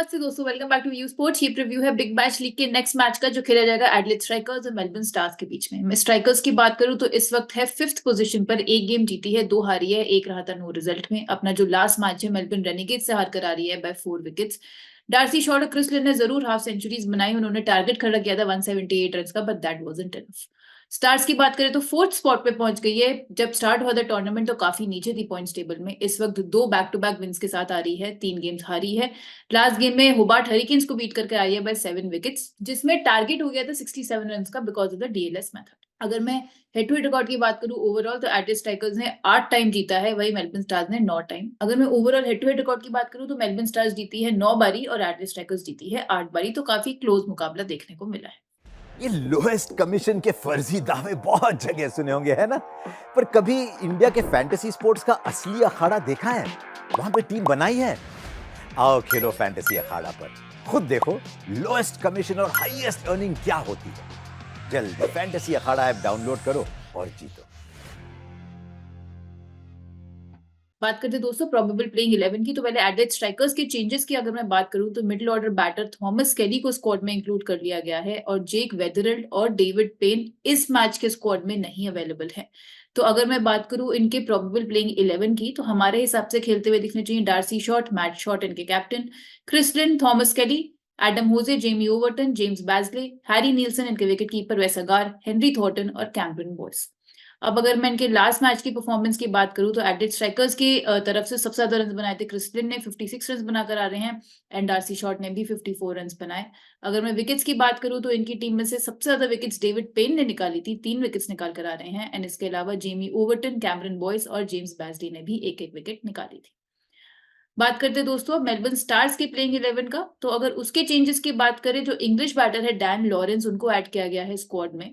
नमस्ते दोस्तों, welcome back to you sports. ये प्रीव्यू है बिग बैश लीग के नेक्स्ट मैच का जो खेला जाएगा एडिलेड स्ट्राइकर्स और मेलबर्न स्टार्स के बीच में। मैं स्ट्राइकर्स की बात करूं तो इस वक्त है 5th पोजीशन पर, एक गेम जीती है, 2 हारी है, एक रहा था नो रिजल्ट में। अपना जो लास्ट मैच है मेलबर्न रेनेगेड्स से हार कर आ रही है बाय 4 विकेट्स। डार्सी शॉ और क्रिस लिन ने जरूर हाफ सेंचुरीज बनाई, उन्होंने टारगेट खड़ा किया था 178 रन का, but that wasn't enough. Stars की बात करें तो 4th स्पॉट पे पहुंच गई है। जब स्टार्ट हुआ था टूर्नामेंट तो काफी नीचे थी पॉइंट्स टेबल में, इस वक्त 2 बैक टू बैक विंस के साथ आ रही है, 3 गेम्स हारी है। लास्ट गेम में होबार्ट हरिकेन्स को बीट करके आई है बाय 7 विकेट्स, जिसमें टारगेट हो गया था 67 रन का because of the DLS method. अगर मैं हेड टू हेड रिकॉर्ड की बात करूं ओवरऑल तो एडिलेड स्ट्राइकर्स ने 8 टाइम जीता है, वही मेलबर्न स्टार्स ने 9 टाइम। अगर मैं overall head to head record की बात करूं तो मेलबर्न स्टार्स जीती है 9 बारी और एडिलेड स्ट्राइकर्स जीती है 8 बारी, तो काफी क्लोज मुकाबला देखने को मिला है। ये लोएस्ट कमीशन के फर्जी दावे बहुत जगह सुने होंगे, है ना? पर कभी इंडिया के फैंटेसी स्पोर्ट्स का असली अखाड़ा देखा है? वहां पे टीम बनाई है? आओ खेलो फैंटेसी अखाड़ा पर, खुद देखो लोएस्ट कमीशन और हाईएस्ट अर्निंग क्या होती है। जल्दी फैंटेसी अखाड़ा ऐप डाउनलोड करो और जीतो। बात करते हैं दोस्तों प्रोबेबल प्लेइंग 11 की, तो पहले एडिलेड स्ट्राइकर्स के चेंजेस की अगर मैं बात करूं तो मिडिल ऑर्डर बैटर थॉमस केली को स्क्वाड में इंक्लूड कर लिया गया है और जेक वेदरल्ड और डेविड पेन इस मैच के स्क्वाड में नहीं अवेलेबल है। तो अगर मैं बात करूं इनके प्रोबेबल प्लेइंग 11 की, तो हमारे हिसाब से खेलते हुए दिखने चाहिए डार्सी शॉट, मैट शॉट इनके captain, Chris Lynn, Thomas Kelly, Adam Hose, Jamie Overton, James Bazley, Harry Nielsen इनके wicket keeper, Wes Agar, Henry Thornton और कैमरन बॉयस। अब अगर मैं इनके लास्ट मैच की परफॉर्मेंस की बात करूं तो एडिलेड स्ट्राइकर्स की तरफ से सबसे ज्यादा रन बनाए थे क्रिस लिन ने 56 रन बनाकर आ रहे हैं, एंड डार्सी शॉट ने भी 54 रन बनाए। अगर मैं विकेट्स की बात करूं तो इनकी टीम में से सबसे ज्यादा विकेट्स डेविड पेन ने निकाली थी, 3 विकेट्स निकाल कर आ रहे हैं, एंड इसके अलावा जेमी ओवर्टन, कैमरन बॉयस और जेम्स बैजली ने भी एक एक विकेट निकाली थी। बात करते हैं दोस्तों अब मेलबर्न स्टार्स की प्लेइंग 11 का, तो अगर उसके चेंजेस की बात करें, जो इंग्लिश बैटर है डैन लॉरेंस उनको ऐड किया गया है स्क्वाड में,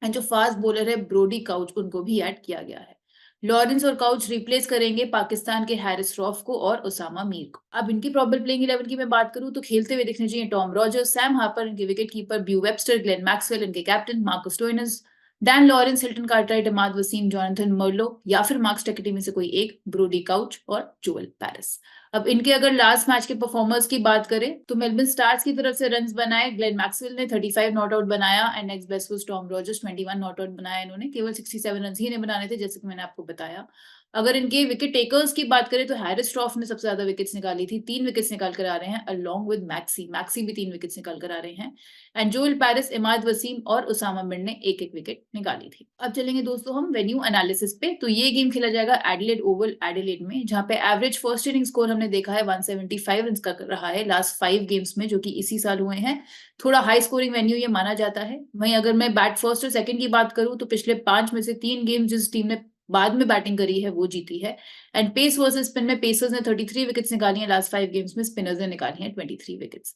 एंड जो फास्ट बॉलर है ब्रोडी काउच उनको भी ऐड किया गया है। लॉरेंस और काउच रिप्लेस करेंगे पाकिस्तान के हैरिस रॉफ को और उसामा मीर को। अब इनकी प्रॉबल प्लेइंग 11 की मैं बात करूं तो खेलते हुए दिखने चाहिए टॉम रॉजर्स, सैम हार्पर इनके wicket keeper, Beau Webster, Glenn Maxwell इनके captain, Marcus Stoinis, Dan Lawrence, Hilton Cartwright, Imad Wasim, Jonathan Merlo या फिर मार्क्स टेकेटी में से कोई एक, ब्रोडी काउच और जोएल पैरिस। अब इनके अगर लास्ट मैच के परफॉर्मर्स की बात करें तो मेलबर्न स्टार्स की तरफ से रन्स बनाए ग्लेन मैक्सवेल ने 35 नॉट आउट बनाया, and next best was Tom Rogers 21 not out बनाया, इन्होंने केवल 67 रन ही इन्हें बनाने थे जैसे कि मैंने आपको बताया। अगर इनके विकेट टेकर्स की बात करें तो हैरिस रॉफ ने सबसे ज्यादा विकेट्स निकाली थी, 3 विकेट्स निकाल कर आ रहे हैं, अलोंग विद मैक्सी भी 3 विकेट्स निकाल कर आ रहे हैं, and Joel Paris, Imad Wasim और उसामा मिर ने एक एक विकेट निकाली थी। अब चलेंगे दोस्तों हम वेन्यू एनालिसिस पे, तो ये गेम खेला जाएगा एडिलेड ओवल एडिलेड में, जहां पे एवरेज फर्स्ट इनिंग स्कोर हमने देखा है 175 रन का रहा है लास्ट 5 गेम्स में, जो कि इसी साल हुए हैं। थोड़ा हाई स्कोरिंग वेन्यू ये माना जाता है। वहीं अगर मैं बैट फर्स्ट और सेकंड की बात करूं तो पिछले 5 में से 3 गेम जिस टीम ने बाद में बैटिंग करी है वो जीती है, एंड पेस वर्सेस स्पिन में पेसर्स ने 33 विकेट्स निकाली हैं लास्ट 5 गेम्स में, स्पिनर्स ने निकाली हैं 23 विकेट्स।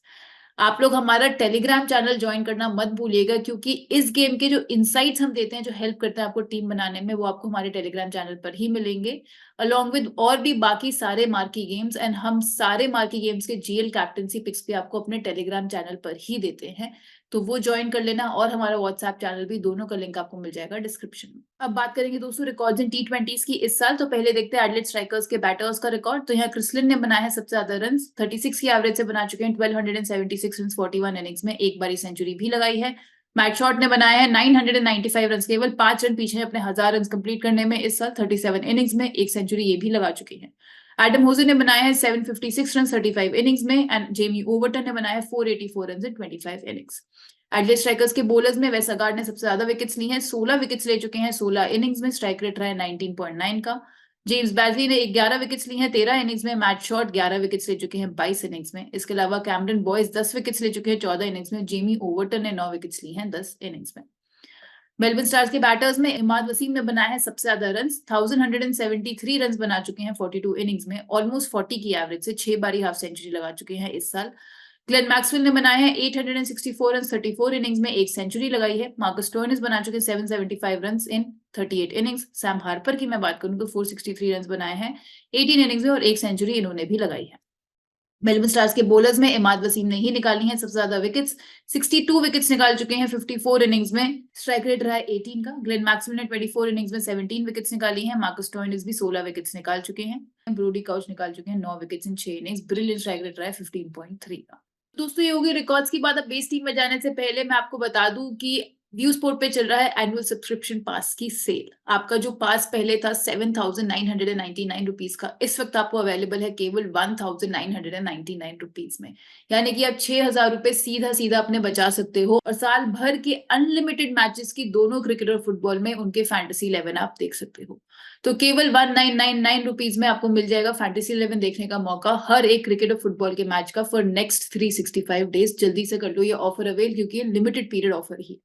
आप लोग हमारा टेलीग्राम चैनल ज्वाइन करना मत भूलिएगा, क्योंकि इस गेम के जो इनसाइट्स हम देते हैं, जो हेल्प करते हैं आपको टीम बनाने में, वो आपको हमारे टेलीग्राम चैनल पर ही मिलेंगे, अलॉन्ग विद और भी बाकी सारे मार्की गेम्स, एंड हम सारे मार्की गेम्स के जीएल कैप्टनसी पिक्स भी आपको अपने टेलीग्राम चैनल पर ही देते हैं, तो वो ज्वाइन कर लेना, और हमारा व्हाट्सएप चैनल भी, दोनों का लिंक आपको मिल जाएगा डिस्क्रिप्शन में। अब बात करेंगे दोस्तों रिकॉर्ड्स इन टी20 की इस साल, तो पहले देखते हैं एडिलेड स्ट्राइकर्स के बैटर्स का रिकॉर्ड। तो यहाँ क्रिस लिन ने बनाया है सबसे ज्यादा रन, 36 की एवरेज से बना चुके हैं 1276 रन 41 इनिंग्स में, एक बारी सेंचुरी भी लगाई है। मैट शॉट ने बनाया है 995 रन, केवल 5 रन पीछे अपने 1000 रन कंप्लीट करने में इस साल, 37 इनिंग्स में, एक सेंचुरी ये भी लगा चुके हैं। एडम होजे ने बनाया है 756 रन 35 इनिंग्स में, एंड जेमी ओवर्टन ने बनाया है 484 run in 25 innings. Adelaide strikers के बॉलर्स में वेसागार्ड ने सबसे ज्यादा विकेट्स ली हैं, 16 विकेट्स ले चुके हैं 16 इनिंग्स में, स्ट्राइक रेट रहा है 19.9 का। जेम्स बैजली ने 11 विकेट्स ली हैं 13 इनिंग्स में, मैट शॉट 11 विकेट्स ले चुके हैं 22 इनिंग्स में। इसके अलावा कैमरन बॉयस 10 विकेट्स ले चुके हैं 14 इनिंग्स में, जेमी ओवर्टन ने 9 विकेट्स ली हैं 10 इनिंग्स में। मेलबर्न स्टार्स के बैटर्स में इमाद वसीम ने बनाया है सबसे ज्यादा रन, 1173 रन बना चुके हैं 42 इनिंग्स में, ऑलमोस्ट 40 की एवरेज से 6 बारी हाफ सेंचुरी लगा चुके हैं इस साल। ग्लेन मैक्सवेल ने बनाए हैं 864 रन 34 इनिंग्स में, एक सेंचुरी लगाई है। मार्कस स्टोइनिस बना चुके हैं 775 run in 38 innings. Sam Harper की मैं बात करूं तो 463 रन बनाए हैं 18 इनिंग्स में और एक सेंचुरी इन्होंने भी लगाई है। मेलबर्न स्टार्स के बॉलर्स में इमाद वसीम ने ही निकाली हैं सबसे ज्यादा विकेट्स, 62 विकेट्स निकाल चुके हैं 54 इनिंग्स में। स्ट्राइक रेट रहा है 18 का। ग्लेन मैक्सवेल ने 24 इनिंग्स में 17 विकेट्स निकाली हैं। मार्कस स्टोइनिस भी 16 विकेट्स निकाल चुके हैं। ब्रूडी काउच निकाल चुके हैं 9 wickets in 6 innings. Brilliant strike rate रहा है 15.3 का। दोस्तों ये होगी रिकॉर्ड्स की बात। अब बेस टीम में जाने से पहले मैं आपको बता दूं कि व्यू स्पोर्ट पे चल रहा है एनुअल सब्सक्रिप्शन पास की सेल। आपका जो पास पहले था 7,999 रुपीज का, इस वक्त आपको अवेलेबल है केवल 1,999 रुपीज में। यानी कि आप 6,000 रुपए सीधा सीधा अपने बचा सकते हो और साल भर के अनलिमिटेड मैचेस की दोनों क्रिकेट और फुटबॉल में उनके फैंटेसी 11 आप देख सकते हो। तो केवल 1,999 रुपीज में आपको मिल जाएगा फैंटेसी 11 देखने का मौका हर एक क्रिकेट और फुटबॉल के मैच का फॉर नेक्स्ट 365 डेज। जल्दी से कर लो ये ऑफर अवेल, क्योंकि ये limited period offer he.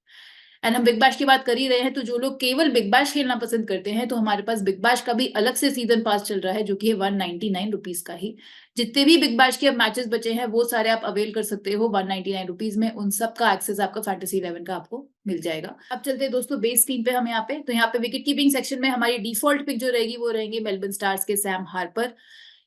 And हम बिग बैश की बात कर ही रहे हैं, तो जो लोग केवल बिग बैश खेलना पसंद करते हैं, तो हमारे पास बिग बैश का भी अलग से सीजन पास चल रहा है, जो कि है 199 रुपीज का ही। जितने भी बिग बैश के अब मैचेस बचे हैं वो सारे आप अवेल कर सकते हो 199 रुपीज में। उन सब का एक्सेस आपका फैंटेसी 11 का आपको मिल जाएगा। अब चलते हैं दोस्तों बेस टीम पे। हम यहाँ पे तो यहाँ पे विकेट कीपिंग सेक्शन में हमारी डिफॉल्ट पिक जो रहेगी वो रहेंगे मेलबर्न स्टार्स के सैम हार्पर।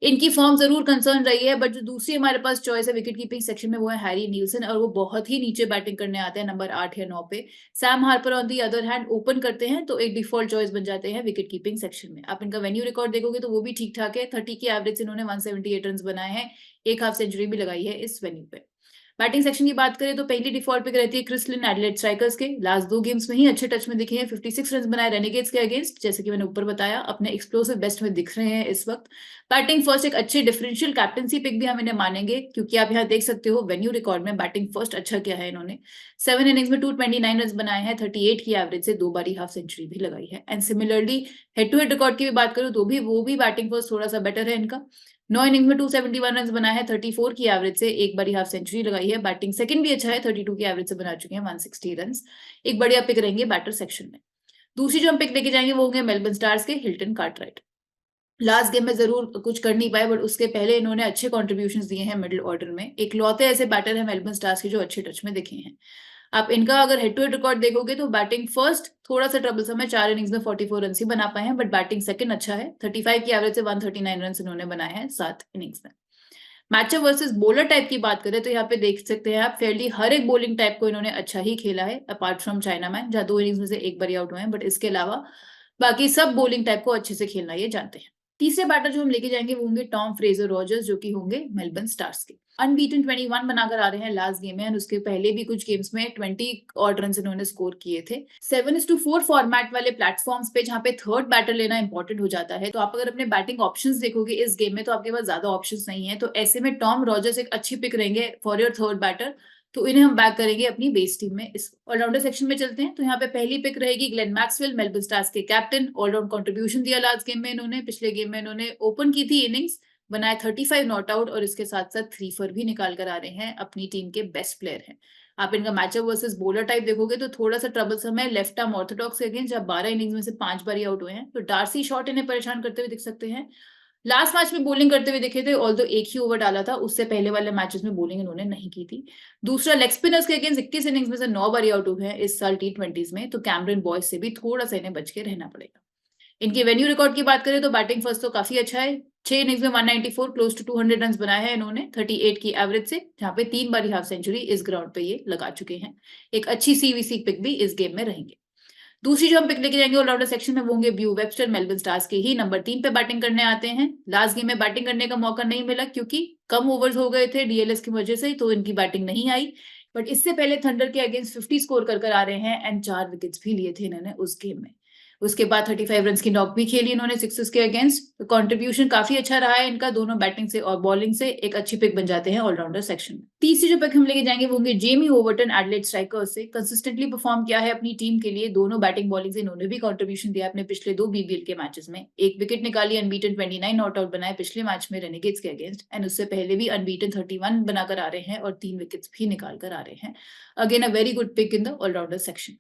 इनकी फॉर्म जरूर कंसर्न रही है, बट जो दूसरी हमारे पास चॉइस है विकेट कीपिंग सेक्शन में वो है हैरी नील्सन, और वो बहुत ही नीचे बैटिंग करने आते हैं नंबर 8 या 9 पे। Sam Harper on the other hand open करते हैं तो एक डिफॉल्ट चॉइस बन जाते हैं विकेट कीपिंग सेक्शन में। आप इनका वेन्यू रिकॉर्ड देखोगे तो वो भी ठीक ठाक है। 30 की एवरेज से इन्होंने 178 रन बनाए हैं, एक हाफ सेंचुरी भी लगाई है इस वेन्यू पे। बैटिंग सेक्शन की बात करें तो पहली डिफॉल्ट पिक रहती है क्रिस लिन एडिलेड स्ट्राइकर्स के। लास्ट 2 गेम्स में ही अच्छे टच में दिखे हैं, 56 रन बनाए रेनेगेट्स के अगेंस्ट, जैसे कि मैंने ऊपर बताया अपने एक्सप्लोसिव बेस्ट में दिख रहे हैं इस वक्त। बैटिंग फर्स्ट एक अच्छे डिफरेंशियल कैप्टनसी पिक भी हम इन्हें मानेंगे, क्योंकि आप यहाँ देख सकते हो वेन्यू रिकॉर्ड में बैटिंग फर्स्ट अच्छा किया है इन्होंने। 7 इनिंग्स में 229 रन बनाए हैं, 38 की एवरेज से 2 बारी हाफ सेंचुरी भी लगाई है। And similarly head to head record की भी बात करूं तो भी वो भी बैटिंग फर्स्ट थोड़ा सा बेटर है इनका। 9 इनिंग में 271 रन बनाए हैं, 34 की एवरेज से, एक बारी हाफ सेंचुरी लगाई है। बैटिंग सेकंड भी अच्छा है, 32 की एवरेज से बना चुके हैं 160 रन। एक बढ़िया पिक रहेंगे बैटर सेक्शन में। दूसरी जो हम पिक लेके जाएंगे वो होंगे मेलबर्न स्टार्स के हिल्टन कार्टराइट। लास्ट गेम में जरूर कुछ कर नहीं पाए, बट उसके पहले इन्होंने अच्छे कॉन्ट्रीब्यूशंस दिए हैं मिडिल ऑर्डर में। एक लौते ऐसे बैटर है मेलबर्न स्टार्स के जो अच्छे टच में दिखे हैं। आप इनका अगर हेड टू हेड रिकॉर्ड देखोगे तो बैटिंग फर्स्ट थोड़ा सा ट्रबलसम है, 4 इनिंग्स में 44 रन ही बना पाए हैं, बट बैटिंग सेकंड अच्छा है, 35 की एवरेज से 139 रन इन्होंने बनाए हैं 7 इनिंग्स में। मैचअप वर्सेस बॉलर टाइप की बात करें तो यहाँ पे देख सकते हैं आप फेयरली हर एक बॉलिंग टाइप को इन्होंने अच्छा ही खेला है, अपार्ट फ्रॉम चाइना मैन जहाँ 2 इनिंग्स में से एक बारी आउट हुए हैं, बट इसके अलावा बाकी सब बॉलिंग टाइप को अच्छे से खेलना ये जानते हैं। तीसरे बैटर जो हम लेके जाएंगे वो होंगे टॉम फ्रेजर रॉजर्स, जो कि होंगे मेलबर्न स्टार्स के। अनबीटन 21 बनाकर आ रहे हैं लास्ट गेम में, और उसके पहले भी कुछ गेम्स में 20 ऑड रन इन्होंने स्कोर किए थे। 7:4 फॉर्मेट वाले प्लेटफॉर्म्स पे जहाँ पे थर्ड बैटर लेना इंपॉर्टेंट हो जाता है, तो आप अगर अपने बैटिंग ऑप्शंस देखोगे इस गेम में तो आपके पास ज्यादा ऑप्शंस नहीं है, तो ऐसे में टॉम रॉजर्स एक अच्छी पिक रहेंगे फॉर योर थर्ड बैटर। तो इन्हें हम बैक करेंगे अपनी बेस टीम में। इस ऑलराउंडर सेक्शन में चलते हैं, तो यहाँ पे पहली पिक रहेगी ग्लेन मैक्सवेल, मेलबर्न स्टार्स के कैप्टन। ऑलराउंड कंट्रीब्यूशन दिया लास्ट गेम में इन्होंने। पिछले गेम में इन्होंने ओपन की थी इनिंग्स, बनाए 35 नॉट आउट, और इसके साथ साथ 3 फॉर भी निकाल कर आ रहे हैं। अपनी टीम के बेस्ट प्लेयर हैं। आप इनका मैचअप वर्सेस बॉलर टाइप देखोगे तो थोड़ा सा ट्रबलसम है, लेफ्ट आर्म ऑर्थोडॉक्स के अगेंस्ट, जब 12 इनिंग्स में से 5 बारी आउट हुए हैं, तो डार्सी शॉट इन्हें परेशान करते हुए दिख सकते हैं। लास्ट मैच में बॉलिंग करते हुए दिखे थे, ऑल्दो एक ही ओवर डाला था, उससे पहले वाले मैचेस में बॉलिंग इन्होंने नहीं की थी। दूसरा लेग स्पिनर्स के अगेंस्ट 21 इनिंग्स में से 9 बारी आउट हुए हैं इस साल T20s में, तो कैमरन बॉयज से भी थोड़ा सा इन्हें बच के रहना पड़ेगा। इनके वेन्यू रिकॉर्ड की बात करें तो बैटिंग फर्स्ट तो काफी अच्छा है, 6 इनिंग्स में 194 क्लोज टू 200 रन बनाए हैं इन्होंने 38 की एवरेज से, जहां पे 3 बारी हाफ सेंचुरी इस ग्राउंड पे ये लगा चुके हैं। एक अच्छी सीवीसी पिक भी इस गेम में रहेंगे। दूसरी जो हम पिक लेके जाएंगे ऑलराउंडर सेक्शन में वो होंगे ब्यू वेबस्टर, मेलबर्न स्टार्स के ही नंबर 3 पे बैटिंग करने आते हैं। लास्ट गेम में बैटिंग करने का मौका नहीं मिला क्योंकि कम ओवर्स हो गए थे डीएलएस की वजह से, तो इनकी बैटिंग नहीं आई। बट इससे पहले थंडर के अगेंस्ट 50 स्कोर कर आ रहे हैं, एंड 4 विकेट्स भी लिए थे इन्होंने उस गेम में। उसके बाद 35 रन की नॉक भी खेली इन्होंने सिक्सेस के अगेंस्ट। कंट्रीब्यूशन काफी अच्छा रहा है इनका, दोनों बैटिंग से और बॉलिंग से एक अच्छी पिक बन जाते हैं ऑलराउंडर सेक्शन में। तीसरी जो पिक हम लेके जाएंगे वो होंगे जेमी ओवरटन, एडिलेड स्ट्राइकर्स से। कंसिस्टेंटली परफॉर्म किया है अपनी टीम के लिए, दोनों बैटिंग बॉलिंग से इन्होंने भी कंट्रीब्यूशन दिया अपने पिछले 2 बीबीएल के मैचेस में। एक विकेट निकाली, अनबीटन 29 नॉट आउट बनाए पिछले मैच में रेनेगेट्स के अगेंस्ट, एंड उससे पहले भी अनबीटन 31 बनाकर आ रहे हैं और 3 विकेट्स भी निकाल कर आ रहे हैं। Again a very good pick in the allrounder section.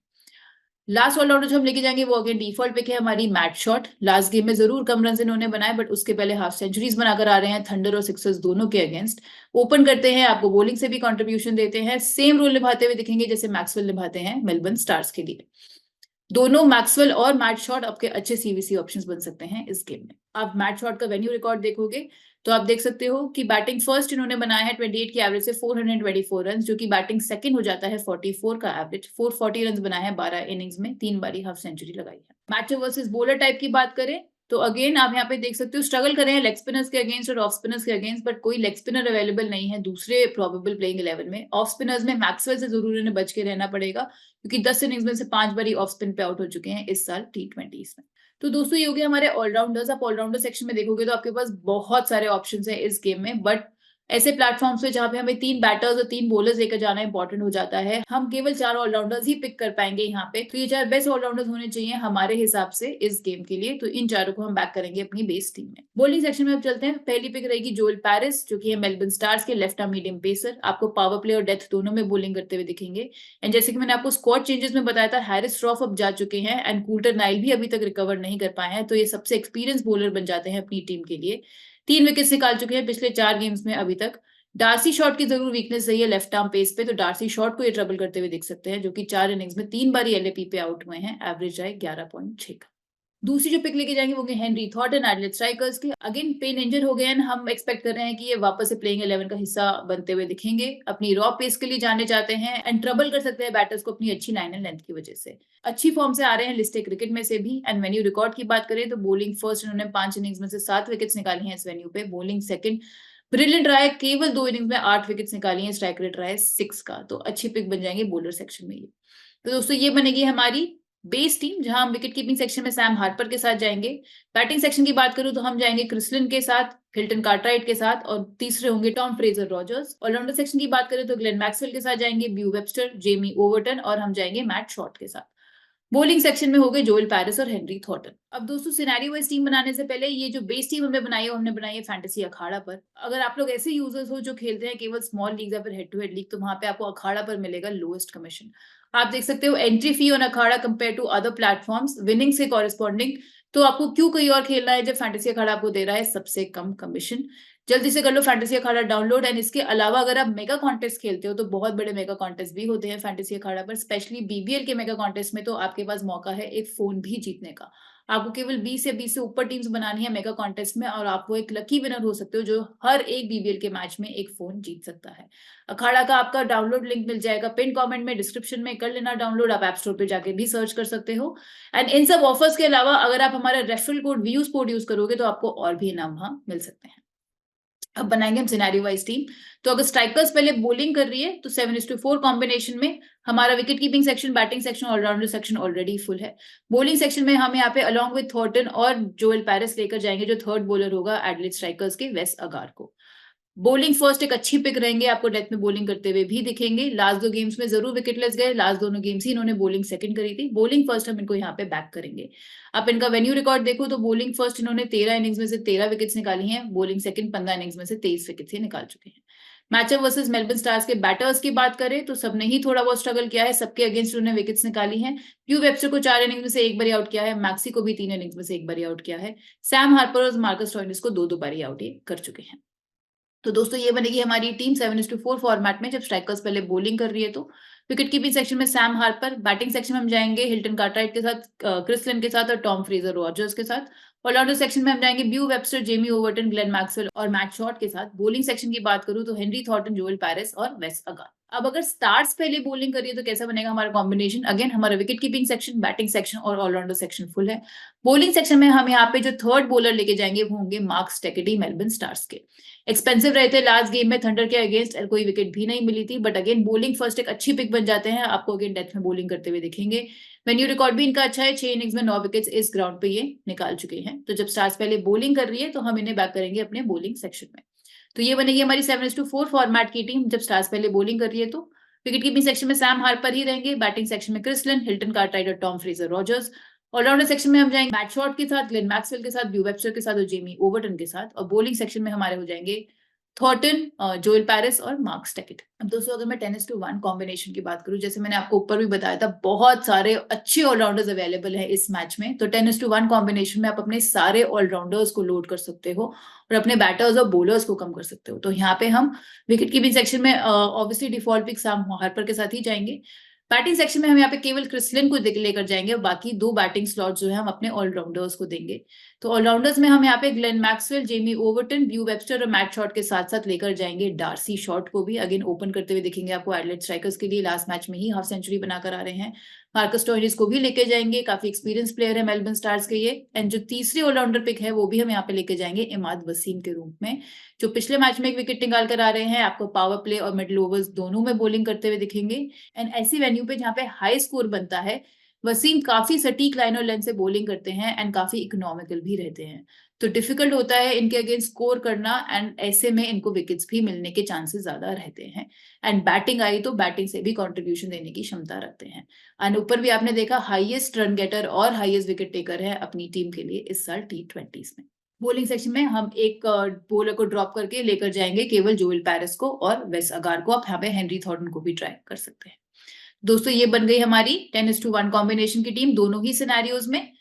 Last allrounder जो हम लेके जाएंगे वो अगेन डिफॉल्ट पिक है हमारी मैट शॉट। लास्ट गेम में जरूर कम रन इन्होंने बनाए, बट उसके पहले हाफ सेंचुरीज बनाकर आ रहे हैं थंडर और सिक्सर्स दोनों के अगेंस्ट। ओपन करते हैं, आपको बॉलिंग से भी कंट्रीब्यूशन देते हैं, सेम रोल निभाते हुए दिखेंगे जैसे मैक्सवेल निभाते हैं मेलबर्न स्टार्स के लिए। दोनों मैक्सवेल और मैट शॉट आपके अच्छे सीवीसी ऑप्शंस बन सकते हैं इस गेम में। आप मैट शॉट का वेन्यू रिकॉर्ड देखोगे तो आप देख सकते हो कि बैटिंग फर्स्ट इन्होंने बनाया है 28 की एवरेज से 424 रन, जो कि बैटिंग सेकंड हो जाता है 44 का एवरेज। 440 रन बनाए हैं 12 इनिंग्स में, 3 बारी हाफ सेंचुरी लगाई है। मैचअप वर्सेस बॉलर टाइप की बात करें तो अगेन आप यहाँ पे देख सकते हो स्ट्रगल कर रहे हैं लेग स्पिनर्स के अगेंस्ट और ऑफ स्पिनर्स के अगेंस्ट, बट कोई लेग स्पिनर अवेलेबल नहीं है दूसरे प्रोबेबल प्लेइंग 11 में। ऑफ स्पिनर्स में मैक्सवेल से जरूर इन्हें बच के रहना पड़ेगा, क्योंकि 10 इनिंग्स में से 5 बारी ऑफ स्पिन पे आउट हो चुके हैं इस साल T20s में। तो दोस्तों ये हो गया हमारे ऑलराउंडर्स। आप ऑलराउंडर सेक्शन में देखोगे तो आपके पास बहुत सारे ऑप्शंस हैं इस गेम में, बट ऐसे प्लेटफॉर्म्स पे जहाँ पे हमें 3 बैटर्स और 3 बॉलर्स लेकर जाना इंपॉर्टेंट हो जाता है, हम केवल 4 ऑलराउंडर्स ही पिक कर पाएंगे यहाँ पे। तो ये 4 बेस्ट ऑलराउंडर्स होने चाहिए हमारे हिसाब से इस गेम के लिए, तो इन चारों को हम बैक करेंगे अपनी बेस टीम में। बॉलिंग सेक्शन में अब चलते हैं। पहली पिक रहेगी जोएल पैरिस, जो कि है मेलबर्न स्टार्स के लेफ्ट आर्म मीडियम पेसर। आपको पावर प्ले और डेथ दोनों में बॉलिंग करते हुए दिखेंगे। एंड जैसे कि मैंने आपको स्क्वाड चेंजेस में बताया था, हैरिस श्रॉफ अब जा चुके हैं एंड कूल्टर नाइल भी अभी तक रिकवर नहीं कर पाए हैं, तो ये सबसे एक्सपीरियंस बॉलर बन जाते हैं अपनी टीम के लिए। 3 विकेट निकाल चुके हैं पिछले 4 गेम्स में अभी तक। डार्सी शॉट की जरूर वीकनेस रही है लेफ्ट आर्म पेस पे, तो डार्सी शॉट को ये ट्रबल करते हुए दिख सकते हैं, जो कि 4 इनिंग्स में 3 बार LAP पे आउट हुए हैं। एवरेज आए 11.6 का। दूसरी जो पिक लेके जाएंगे वो हेनरी थॉर्टन एडलेड स्ट्राइकर्स के। अगेन पेन इंजर हो गए हैं, हम एक्सपेक्ट कर रहे हैं कि ये वापस से प्लेइंग 11 का हिस्सा बनते हुए दिखेंगे। अपनी रॉ पेस के लिए जाने चाहते हैं एंड ट्रबल कर सकते हैं बैटर्स को अपनी अच्छी लाइन एंड लेंथ की वजह से। अच्छी फॉर्म से आ रहे हैं लिस्टे क्रिकेट में से भी। एंड वेन्यू रिकॉर्ड की बात करें तो बॉलिंग फर्स्ट इन्होंने 5 इनिंग्स में से 7 विकेट्स निकाली हैं इस वेन्यू पे। बॉलिंग सेकंड ब्रिलियंट रहा है, केवल 2 इनिंग्स में 8 विकेट्स निकाली हैं। स्ट्राइक रेट रहा है 6 का, तो अच्छी पिक बन जाएंगे बॉलर सेक्शन में ये। तो दोस्तों ये बनेगी हमारी बेस टीम, जहां हम विकेट कीपिंग सेक्शन में सैम हार्पर के साथ जाएंगे। बैटिंग सेक्शन की बात करूं तो हम जाएंगे क्रिस लिन के साथ, हिल्टन कार्टराइट के साथ, और तीसरे होंगे Tom Fraser Rogers. Allrounder section की बात करें तो ग्लेन मैक्सवेल के साथ जाएंगे, ब्यू वेबस्टर, जेमी ओवर्टन, और हम जाएंगे मैट शॉट के साथ। बॉलिंग सेक्शन में हो गए जोएल पैरिस और हेनरी थॉर्टन। अब दोस्तों सिनेरियो वाइज टीम बनाने से पहले ये जो बेस टीम हमने बनाई है वो हमने बनाई है फैंटेसी अखाड़ा पर। अगर आप लोग ऐसे यूजर्स हो जो खेलते हैं केवल स्मॉल लीग या फिर हेड टू हेड लीग, तो वहां पे आपको अखाड़ा पर मिलेगा लोएस्ट कमीशन। आप देख सकते हो entry fee on Akhada compare to other platforms winning से कॉरेस्पॉन्डिंग। तो आपको क्यों कहीं और खेलना है जब फैंटेसी अखाड़ा आपको दे रहा है सबसे कम कमीशन। जल्दी से कर लो फैंटेसी अखाड़ा डाउनलोड। एंड इसके अलावा अगर आप मेगा कॉन्टेस्ट खेलते हो तो बहुत बड़े मेगा कॉन्टेस्ट भी होते हैं फैंटेसी अखाड़ा पर। स्पेशली BBL के मेगा कॉन्टेस्ट में तो आपके पास मौका है एक फोन भी जीतने का। आपको केवल 20 या 20 से ऊपर टीम्स बनानी है मेगा कॉन्टेस्ट में, और आप वो एक लकी विनर हो सकते हो जो हर एक BBL के मैच में एक फोन जीत सकता है। अखाड़ा का आपका डाउनलोड लिंक मिल जाएगा पिन कमेंट में, डिस्क्रिप्शन में कर लेना डाउनलोड। आप ऐप स्टोर पे जाके भी सर्च कर सकते हो। एंड इन सब ऑफर्स के अलावा अगर आप हमारा referral code view sport use करोगे तो आपको और भी इनाम वहां मिल सकते हैं। अब बनाएंगे हम सिनेरियो वाइज टीम। तो अगर स्ट्राइकर्स पहले बॉलिंग कर रही है तो 7:4 कॉम्बिनेशन में हमारा wicket keeping section, batting section, allrounder section already full है। बॉलिंग सेक्शन में हम यहाँ पे अलॉन्ग विद थॉर्टन और जोएल पैरिस लेकर जाएंगे, जो थर्ड बॉलर होगा एडलेड स्ट्राइकर्स के वेस अगार को। बॉलिंग फर्स्ट एक अच्छी पिक रहेंगे, आपको डेथ में बॉलिंग करते हुए भी दिखेंगे। लास्ट 2 गेम्स में जरूर विकेटलेस गए, लास्ट दोनों गेम्स ही इन्होंने बॉलिंग सेकंड करी थी। बॉलिंग फर्स्ट हम इनको यहाँ पे बैक करेंगे। आप इनका वेन्यू रिकॉर्ड देखो तो बॉलिंग फर्स्ट इन्होंने 13 इनिंग्स में से 13 विकेट्स निकाली हैं। बॉलिंग सेकंड 15 इनिंग्स में से 23 विकेट्स ही निकाल चुके हैं। मैचअप वर्सेस मेलबर्न स्टार्स के बैटर्स की बात करें तो सबने ही थोड़ा बहुत स्ट्रगल किया है, सबके अगेंस्ट उन्होंने विकेट्स निकाली हैं। ब्यू वेबस्टर को 4 इनिंग्स में से 1 बारी आउट किया है, मैक्सी को भी 3 इनिंग्स में से 1 बारी आउट किया है। सैम हार्पर और मार्कस स्टोइनिस को 2-2 बारी आउट कर चुके हैं। तो दोस्तों ये बनेगी हमारी टीम 7:4 फॉर्मेट में, जब स्ट्राइकर्स पहले बॉलिंग कर रही है तो। विकेट कीपिंग सेक्शन में सैम हार्पर, बैटिंग सेक्शन में हम जाएंगे हिल्टन कार्टराइट के साथ, क्रिस लिन के साथ और टॉम फ्रेजर रॉजर्स के साथ। ऑलराउंडर सेक्शन में हम जाएंगे ब्यू Webster, Jamie Overton, Glenn Maxwell और मैट शॉट के साथ। बॉलिंग सेक्शन की बात करूं तो हेनरी थॉर्टन, जोएल पैरिस और वेस अगार। अब अगर स्टार्स पहले बॉलिंग करिए तो कैसा बनेगा हमारा कॉम्बिनेशन। अगेन हमारा wicket keeping section, batting section और ऑलराउंडर सेक्शन फुल है। बॉलिंग सेक्शन में हम यहाँ पे जो थर्ड बॉलर लेके जाएंगे वो होंगे मार्क्स टेकेटी मेलबर्न स्टार्स के। एक्सपेंसिव रहे थे लास्ट गेम में थंडर के अगेंस्ट, कोई विकेट भी नहीं मिली थी, बट अगेन बॉलिंग फर्स्ट एक अच्छी पिक बन जाते हैं। आपको अगेन डेथ में बॉलिंग करते हुए दिखेंगे। वेन्यू रिकॉर्ड भी इनका अच्छा है, 6 इनिंग्स में 9 विकेट्स इस ग्राउंड पे ये निकाल चुके हैं। तो जब स्टार्स पहले बॉलिंग कर रही है तो हम इन्हें बैक करेंगे अपने बॉलिंग सेक्शन में। तो ये बनेगी हमारी 7:4 फॉर्मेट की टीम, जब स्टार्स पहले बॉलिंग कर रही है तो। विकेट कीपिंग सेक्शन में सैम हार्पर ही रहेंगे, बैटिंग सेक्शन में क्रिस लिन, हिल्टन कार्टराइट और Tom Fraser Rogers. Allrounder section में हम जाएंगे मैट शॉट के साथ, ग्लेन मैक्सवेल के साथ, ब्यू वेबस्टर के साथ और जेमी ओवर्टन के साथ। और बॉलिंग सेक्शन में हमारे हो जाएंगे थॉर्टन, जोएल पैरिस और मार्क्स टेकेट। अब दोस्तों अगर मैं 10:1 कॉम्बिनेशन की बात करूं, जैसे मैंने आपको ऊपर भी बताया था बहुत सारे अच्छे ऑलराउंडर्स अवेलेबल हैं इस मैच में। तो 10:1 कॉम्बिनेशन में आप अपने सारे ऑलराउंडर्स को लोड कर सकते हो और अपने बैटर्स और बॉलर्स को कम कर सकते हो। तो यहाँ पे हम विकेट कीपिंग सेक्शन में obviously default pick Sam Harper के साथ ही जाएंगे। बैटिंग सेक्शन में हम यहाँ पे केवल क्रिस लिन को लेकर जाएंगे और बाकी 2 बैटिंग स्लॉट जो है हम अपने ऑलराउंडर्स को देंगे। तो ऑलराउंडर्स में हम यहाँ पे ग्लेन मैक्सवेल, जेमी ओवरटन, ब्यू वेबस्टर और मैट शॉट के साथ-साथ लेकर जाएँगे डार्सी शॉट को भी। अगेन ओपन करते हुए दिखेंगे आपको एडिलेड स्ट्राइकर्स के लिए, लास्ट मैच में ही हाफ सेंचुरी बनाकर आ रहे हैं। मार्कस स्टोइनिस को भी लेके जाएँगे, काफ़ी एक्सपीरियंस प्लेयर है मेलबर्न स्टार्स के ये। एंड जो तीसरी ऑलराउंडर पिक है वो भी हम यहाँ पे लेके जाएँगे इमाद वसीम के रूप में, जो पिछले मैच में एक विकेट निकाल कर आ रहे हैं। आपको पावर प्ले और मिडल ओवर्स दोनों में बॉलिंग करते हुए दिखेंगे। एंड ऐसी वेन्यू पे जहाँ पे हाई स्कोर बनता है, वसीम काफ़ी सटीक लाइन और लेंथ से बॉलिंग करते हैं एंड काफ़ी इकोनॉमिकल भी रहते हैं। तो डिफिकल्ट होता है इनके अगेंस्ट स्कोर करना एंड ऐसे में इनको विकेट्स भी मिलने के चांसेस ज्यादा रहते हैं। एंड बैटिंग आई तो बैटिंग से भी कंट्रीब्यूशन देने की क्षमता रखते हैं। एंड ऊपर भी आपने देखा हाईएस्ट रन गेटर और हाईएस्ट विकेट टेकर है अपनी टीम के लिए इस साल T20s में। बॉलिंग सेक्शन में हम एक बॉलर को ड्रॉप करके लेकर जाएंगे केवल जोएल पैरिस को और वेस अगार को। आप यहाँ पे हेनरी थॉर्टन को भी ट्राई कर सकते हैं। दोस्तों ये बन गई हमारी 10:1 कॉम्बिनेशन की टीम दोनों ही सिनेरियोज में।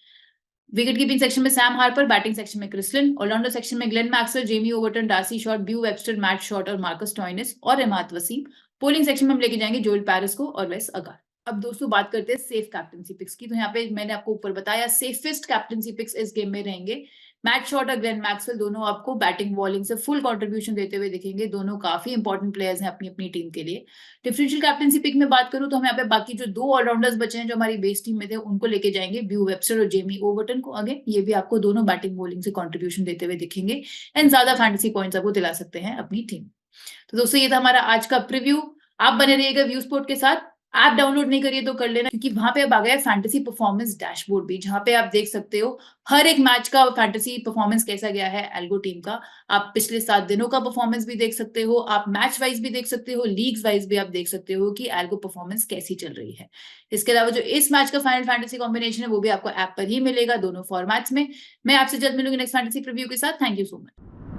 विकेट कीपिंग सेक्शन में सैम हार्पर, बैटिंग सेक्शन में क्रिस लिन, ऑलराउंडर सेक्शन में Glenn Maxwell, Jamie Overton, D'Arcy Short, Beau Webster, Matt Short और मार्कस स्टोइनिस और इमाद वसीम। पोलिंग सेक्शन में हम लेके जाएंगे जोएल पैरिस को और वेस अगार। अब दोस्तों बात करते हैं सेफ कैप्टनसी पिक्स की। तो यहाँ पे मैंने आपको ऊपर बताया सेफेस्ट कैप्टनसी पिक्स इस गेम में रहेंगे। मैट शॉट और ग्लेन मैक्सवेल दोनों आपको बैटिंग बॉलिंग से फुल कंट्रीब्यूशन देते हुए दिखेंगे। दोनों काफी इंपॉर्टेंट प्लेयर्स हैं अपनी अपनी टीम के लिए। डिफरेंशियल कैप्टनसी पिक में बात करूं तो हम यहाँ पे बाकी जो दो ऑलराउंडर्स बचे हैं जो हमारी बेस टीम में थे उनको लेके जाएंगे, ब्यू वेबस्टर और जेमी ओवरटन को। अगेन ये भी आपको दोनों बैटिंग बॉलिंग से कंट्रीब्यूशन देते हुए दिखेंगे एंड ज्यादा फैंटेसी पॉइंट्स आपको दिला सकते हैं अपनी टीम। तो दोस्तों ये था हमारा आज का प्रीव्यू। आप बने रहिएगा व्यू स्पोर्ट के साथ। ऐप डाउनलोड नहीं करिए तो कर लेना, क्योंकि वहां पे अब आ गया है फैंटेसी परफॉर्मेंस डैशबोर्ड भी, जहां पे आप देख सकते हो हर एक मैच का फैंटेसी परफॉर्मेंस कैसा गया है एल्गो टीम का। आप पिछले 7 दिनों का परफॉर्मेंस भी देख सकते हो, आप मैच वाइज भी देख सकते हो, लीग्स वाइज भी आप देख सकते हो कि एल्गो परफॉर्मेंस कैसी चल रही है। इसके अलावा जो इस मैच का फाइनल फैंटेसी कॉम्बिनेशन है वो भी आपको ऐप पर ही मिलेगा दोनों फॉर्मेट्स में। मैं आपसे जल्द मिलूंगी नेक्स्ट फैंटेसी प्रीव्यू के साथ। Thank you so much.